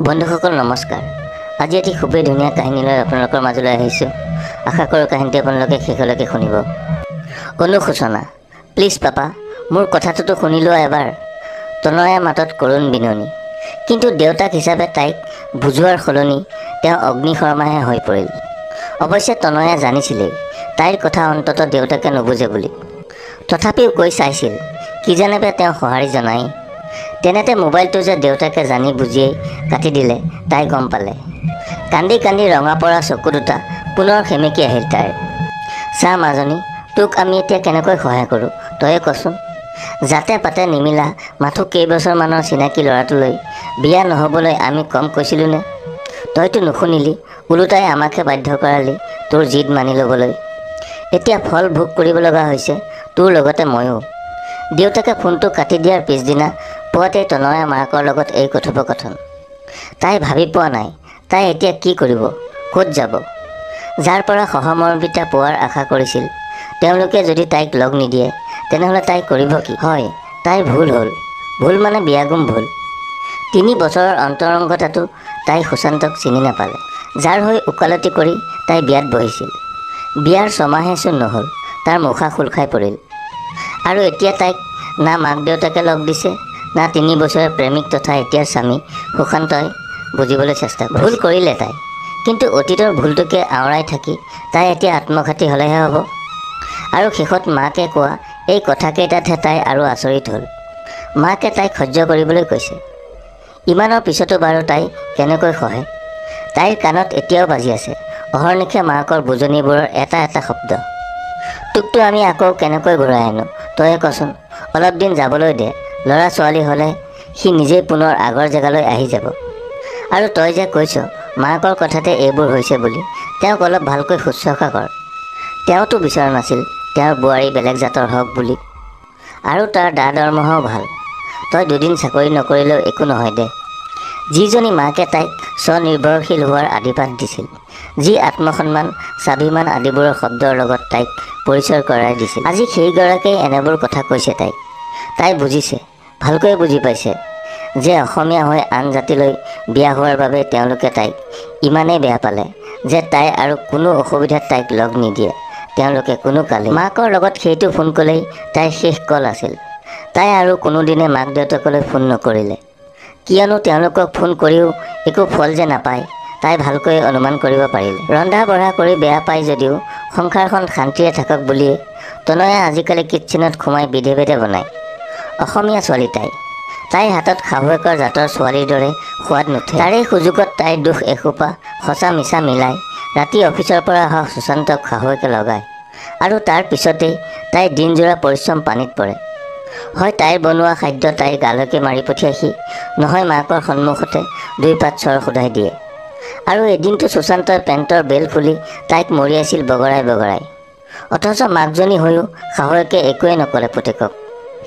বন্ধুসকল নমস্কাৰ। আজি এটি খুবেই ধুনীয়া কাহিনী লৈ আপোনালোকৰ মাজলৈ আহিছোঁ। আশা কৰোঁ কাহিনীটো আপোনালোকে শেষলৈকে শুনিব। অনুশোচনা, প্লিজ পাপা, মোৰ কথাটোতো শুনি লোৱা এবাৰ। তনয়াৰ মাতত কৰুণ বিননি। কিন্তু দেউতাক হিচাপে তাইক বুজোৱাৰ সলনি তেওঁ অগ্নি শৰ্মাহে হৈ পৰিল। অৱশ্যে তনয়া জানিছিলেই তাইৰ কথা অন্ততঃ দেউতাকে নুবুজে বুলি। তথাপিও কৈ চাইছিল, কি জানিবে তেওঁ সঁহাৰি জনাই। তেনেতে মোবাইলটো যে দেউতাকে জানি বুজিয়েই কাটি দিলে তাই গম পালে। কান্দি কান্দি ৰঙা পৰা চকু দুটা পুনৰ সেমেকি আহিল তাইৰ। চা মাজনী, তোক আমি এতিয়া কেনেকৈ সহায় কৰোঁ তয়ে কচোন। যাতে পাতে নিমিলা মাথো কেইবছৰমানৰ চিনাকি ল'ৰাটোলৈ বিয়া নহ'বলৈ আমি কম কৈছিলোঁ নে? তইতো নুশুনিলি, ওলোটাই আমাকে বাধ্য কৰালি তোৰ জিদ মানি ল'বলৈ। এতিয়া ফল ভোগ কৰিব লগা হৈছে তোৰ লগতে ময়ো। দেউতাকে ফোনটো কাটি দিয়াৰ পিছদিনা পুৱাতেই তনয়া মাকৰ লগত এই কথোপকথন। তাই ভাবি পোৱা নাই তাই এতিয়া কি কৰিব, ক'ত যাব। যাৰ পৰা সহমৰ্মিতা পোৱাৰ আশা কৰিছিল তেওঁলোকে যদি তাইক লগ নিদিয়ে তেনেহ'লে তাই কৰিব কি? হয়, তাইৰ ভুল হ'ল। ভুল মানে বিয়াগুম ভুল। 3 বছৰৰ অন্তৰংগতাটো তাই সুশান্তক চিনি নাপালে, যাৰ হৈ ওকালতি কৰি তাই বিয়াত বহিছিল। বিয়াৰ 6 মাহেচোন নহ'ল তাৰ মুখা খোল খাই পৰিল। আৰু এতিয়া তাইক না মাক দেউতাকে লগ দিছে, না 3 বছৰীয়া প্ৰেমিক তথা এতিয়াৰ স্বামী সুশান্তই বুজিবলৈ চেষ্টা কৰে। ভুল কৰিলে তাই, কিন্তু অতীতৰ ভুলটোকে আওৰাই থাকি তাই এতিয়া আত্মঘাতী হ'লেহে হ'ব। আৰু শেষত মাকে কোৱা এই কথাকেইটাতহে তাই আৰু আচৰিত হ'ল। মাকে তাইক সহ্য কৰিবলৈ কৈছে। ইমানৰ পিছতো বাৰু তাই কেনেকৈ সহে? তাইৰ কাণত এতিয়াও বাজি আছে অহৰ্নিশে মাকৰ বুজনিবোৰৰ এটা এটা শব্দ। তোকতো আমি আকৌ কেনেকৈ ঘূৰাই আনো তয়ে কচোন। অলপ দিন যাবলৈ দে, ল'ৰা ছোৱালী হ'লে সি নিজেই পুনৰ আগৰ জেগালৈ আহি যাব। আৰু তই যে কৈছ মাকৰ কথাতে এইবোৰ হৈছে বুলি, তেওঁক অলপ ভালকৈ শুশ্ৰূষা কৰ। তেওঁতো বিচৰা নাছিল তেওঁৰ বোৱাৰী বেলেগ জাতৰ হওক বুলি। আৰু তাৰ দৰমহাও ভাল। তই 2 দিন চাকৰি নকৰিলেও একো নহয় দে। যিজনী মাকে তাইক স্বনিৰ্ভৰশীল হোৱাৰ আদিপাঠ দিছিল, যি আত্মসন্মান স্বাভিমান আদিবোৰৰ শব্দৰ লগত তাইক পৰিচয় কৰাই দিছিল, আজি সেইগৰাকীয়ে এনেবোৰ কথা কৈছে তাইক। তাই বুজিছে, ভালকৈ বুজি পাইছে যে অসমীয়া হৈ আন জাতিলৈ বিয়া হোৱাৰ বাবে তেওঁলোকে তাইক ইমানেই বেয়া পালে যে তাই আৰু কোনো অসুবিধাত তাইক লগ নিদিয়ে তেওঁলোকে কোনো কালে। মাকৰ লগত সেইটো ফোন ক'লেই তাইৰ শেষ কল আছিল। তাই আৰু কোনোদিনে মাক দেউতাকলৈ ফোন নকৰিলে, কিয়নো তেওঁলোকক ফোন কৰিও একো ফল যে নাপায় তাই ভালকৈ অনুমান কৰিব পাৰিলে। ৰন্ধা বঢ়া কৰি বেয়া পায় যদিও সংসাৰখন শান্তিৰে থাকক বুলিয়ে তনয়া আজিকালি কিটচেনত সোমাই বিধে বিধে বনায়। অসমীয়া ছোৱালী তাইৰ হাতত শাহুৱেকৰ জাতৰ ছোৱালীৰ দৰে সোৱাদ নুঠে। তাৰেই সুযোগত তাইৰ দোষ এসোপা সঁচা মিছা মিলাই ৰাতি অফিচৰ পৰা অহা সুশান্তক শাহুৱেকে লগায়। আৰু তাৰ পিছতেই তাইৰ দিনজোৰা পৰিশ্ৰম পানীত পৰে। হয় তাইৰ বনোৱা খাদ্য তাইৰ গালৈকে মাৰি পঠিয়াই সি, নহয় মাকৰ সন্মুখতে 2 পাত চৰ শোধাই দিয়ে। আৰু এদিনটো সুশান্তৰ পেণ্টৰ বেল ফুলি তাইক মৰিয়াইছিল বগৰাই বগৰাই। অথচ মাকজনী হৈও শাহুৱেকে একোৱে নকলে পুতেকক।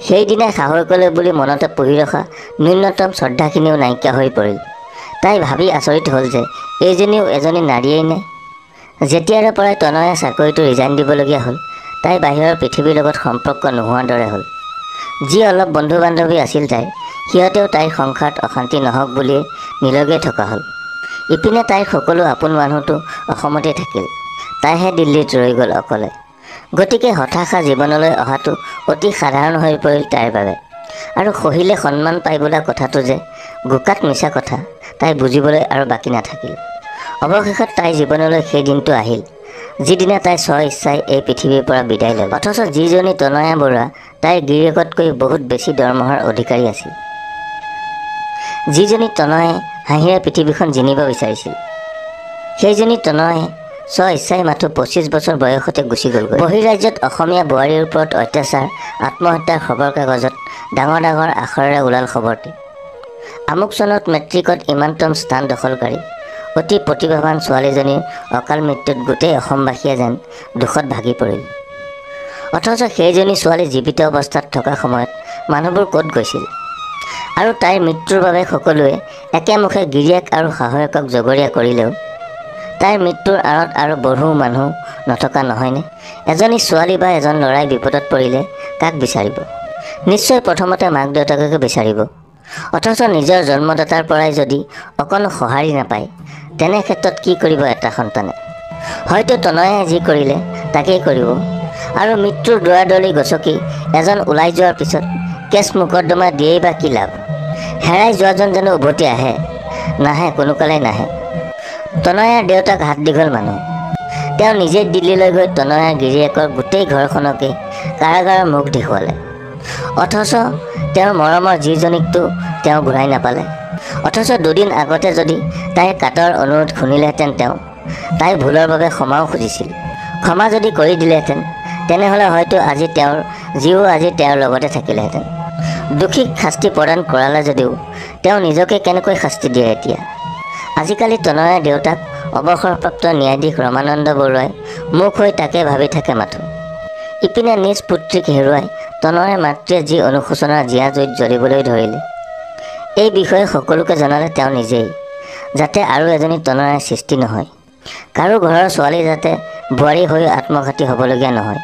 সেইদিনাই শাহুৱেকলৈ বুলি মনতে পুহি ৰখা ন্যূনতম শ্ৰদ্ধাখিনিও নাইকিয়া হৈ পৰিল। তাই ভাবি আচৰিত হ'ল যে এইজনীও এজনী নাৰীয়েই নে? যেতিয়াৰে পৰাই তনয়া চাকৰিটো ৰিজাইন দিবলগীয়া হ'ল তাই বাহিৰৰ পৃথিৱীৰ লগত সম্পৰ্ক নোহোৱাৰ দৰে হ'ল। যি অলপ বন্ধু বান্ধৱী আছিল তাইৰ, সিহঁতেও তাইৰ সংসাৰত অশান্তি নহওক বুলিয়ে নিলগেই থকা হ'ল। ইপিনে তাইৰ সকলো আপোন মানুহটো অসমতেই থাকিল, তাইহে দিল্লীত ৰৈ গ'ল অকলে। গতিকে হতাশা জীৱনলৈ অহাটো অতি সাধাৰণ হৈ পৰিল তাইৰ বাবে। আৰু সহিলে সন্মান পাই বোলা কথাটো যে গোকাত মিছা কথা তাই বুজিবলৈ আৰু বাকী নাথাকিল। অৱশেষত তাইৰ জীৱনলৈ সেই দিনটো আহিল যিদিনা তাই স্ব ইচ্ছাই এই পৃথিৱীৰ পৰা বিদায় ল'লে। অথচ যিজনী তনয়া বৰুৱা তাইৰ গিৰিয়েকতকৈ বহুত বেছি দৰমহাৰ অধিকাৰী আছিল, যিজনী তনয়াই হাঁহিৰে পৃথিৱীখন জিনিব বিচাৰিছিল, সেইজনী তনয়াই স্ব ইচ্ছাই মাথো 25 বছৰ বয়সতে গুচি গ'লগৈ। বহিৰাজ্যত অসমীয়া বোৱাৰীৰ ওপৰত অত্যাচাৰ আত্মহত্যাৰ খবৰ কাগজত ডাঙৰ ডাঙৰ আখৰেৰে ওলাল খবৰটি। আমুক চনত মেট্ৰিকত ইমানতম স্থান দখলকাৰী অতি প্ৰতিভাৱান ছোৱালীজনীৰ অকাল মৃত্যুত গোটেই অসমবাসীয়ে যেন দুখত ভাগি পৰিল। অথচ সেইজনী ছোৱালী জীৱিত অৱস্থাত থকা সময়ত মানুহবোৰ ক'ত গৈছিল? আৰু তাইৰ মৃত্যুৰ বাবে সকলোৱে একেমুখে গিৰিয়েক আৰু শাহুৱেকক জগৰীয়া কৰিলেও তাইৰ মৃত্যুৰ আঁৰত আৰু বহু মানুহ নথকা নহয়নে? এজনী ছোৱালী বা এজন ল'ৰাই বিপদত পৰিলে কাক বিচাৰিব? নিশ্চয় প্ৰথমতে মাক দেউতাককে বিচাৰিব। অথচ নিজৰ জন্মদাতাৰ পৰাই যদি অকণো সঁহাৰি নাপায়, তেনে ক্ষেত্ৰত কি কৰিব এটা সন্তানে? হয়তো তনয়াই যি কৰিলে তাকেই কৰিব। আৰু মৃত্যুৰ দুৱাৰদলি গচকি এজন ওলাই যোৱাৰ পিছত কেছ মোকদ্দমা দিয়েই বা কি লাভ? হেৰাই যোৱাজন জানো উভতি আহে? নাহে, কোনোকালে নাহে। তনয়াৰ দেউতাক হাত দীঘল মানুহ। তেওঁ নিজে দিল্লীলৈ গৈ তনয়াৰ গিৰিয়েকৰ গোটেই ঘৰখনকেই কাৰাগাৰৰ মুখ দেখুৱালে। অথচ তেওঁৰ মৰমৰ যিজনীকতো তেওঁ ঘূৰাই নাপালে। অথচ দুদিন আগতে যদি তাইৰ কাটৰ অনুৰোধ শুনিলেহেঁতেন, তাই ভুলৰ বাবে ক্ষমাও খুজিছিল। ক্ষমা যদি কৰি দিলেহেঁতেন, তেনেহ'লে হয়তো আজি তেওঁৰ জীও আজি তেওঁৰ লগতে থাকিলেহেঁতেন। দোষীক শাস্তি প্ৰদান কৰালে যদিও তেওঁ নিজকে কেনেকৈ শাস্তি দিয়ে এতিয়া? আজিকালি তনয়াৰ দেউতাক অৱসৰপ্ৰাপ্ত ন্যায়াধীশ ৰমানন্দ বৰুৱাই মুখ হৈ তাকে ভাবি থাকে মাথো। ইপিনে নিজ পুত্ৰীক হেৰুৱাই তনয়াৰ মাতৃয়ে যি অনুশোচনাৰ জীয়া জুইত জ্বলিবলৈ ধৰিলে, এই বিষয়ে সকলোকে জনালে তেওঁ নিজেই, যাতে আৰু এজনী তনয়াৰ সৃষ্টি নহয়। কাৰো ঘৰৰ ছোৱালী যাতে বোৱাৰী হৈ আত্মঘাতী হ'বলগীয়া নহয়।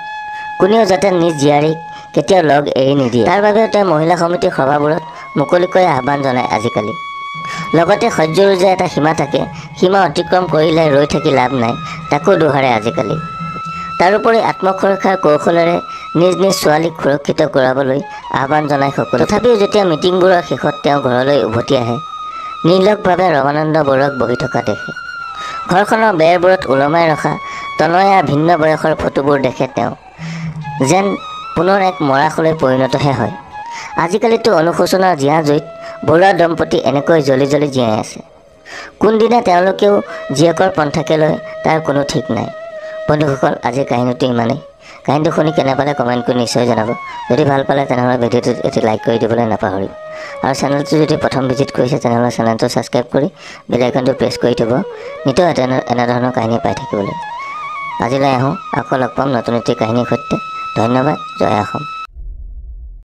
কোনেও যাতে নিজ জীয়াৰীক কেতিয়াও লগ এৰি নিদিয়ে, তাৰ বাবেও তেওঁ মহিলা সমিতিৰ সভাবোৰত মুকলিকৈ আহ্বান জনায় আজিকালি। লগতে সহ্যৰো যে এটা সীমা থাকে, সীমা অতিক্ৰম কৰিলে ৰৈ থাকি লাভ নাই, তাকো দোহাৰে আজিকালি। তাৰোপৰি আত্মসুৰক্ষাৰ কৌশলেৰে নিজ নিজ ছোৱালীক সুৰক্ষিত কৰাবলৈ আহ্বান জনায় সকলো। তথাপিও যেতিয়া মিটিংবোৰৰ শেষত তেওঁ ঘৰলৈ উভতি আহে, নিৰ্লগভাৱে ৰমানন্দ বৰুৱাক বহি থকা দেখে। ঘৰখনৰ বেৰবোৰত ওলমাই ৰখা তনয়াৰ ভিন্ন বয়সৰ ফটোবোৰ দেখে তেওঁ, যেন পুনৰ এক মৰাশলৈ পৰিণতহে হয়। আজিকালিতো অনুশোচনাৰ জীয়া জুইত বৰুৱা দম্পতী এনেকৈ জ্বলি জ্বলি জীয়াই আছে। কোনদিনা তেওঁলোকেও জীয়েকৰ পন্থাকে লয় তাৰ কোনো ঠিক নাই। বন্ধুসকল, আজিৰ কাহিনীটো ইমানেই। কাহিনীটো শুনি কেনে পালে কমেণ্ট কৰি নিশ্চয় জনাব। যদি ভাল পালে তেনেহ'লে ভিডিঅ'টোত এটি লাইক কৰি দিবলৈ নাপাহৰিব। আৰু চেনেলটো যদি প্ৰথম ভিজিট কৰিছে তেনেহ'লে চেনেলটো ছাবস্ক্ৰাইব কৰি বেল আইকনটো প্ৰেছ কৰি থ'ব, নিতৌ এনেধৰণৰ কাহিনী পাই থাকিবলৈ। আজিলৈ আহোঁ, আকৌ লগ পাম নতুন এটি কাহিনীৰ সৈতে। ধন্যবাদ। জয় অসম।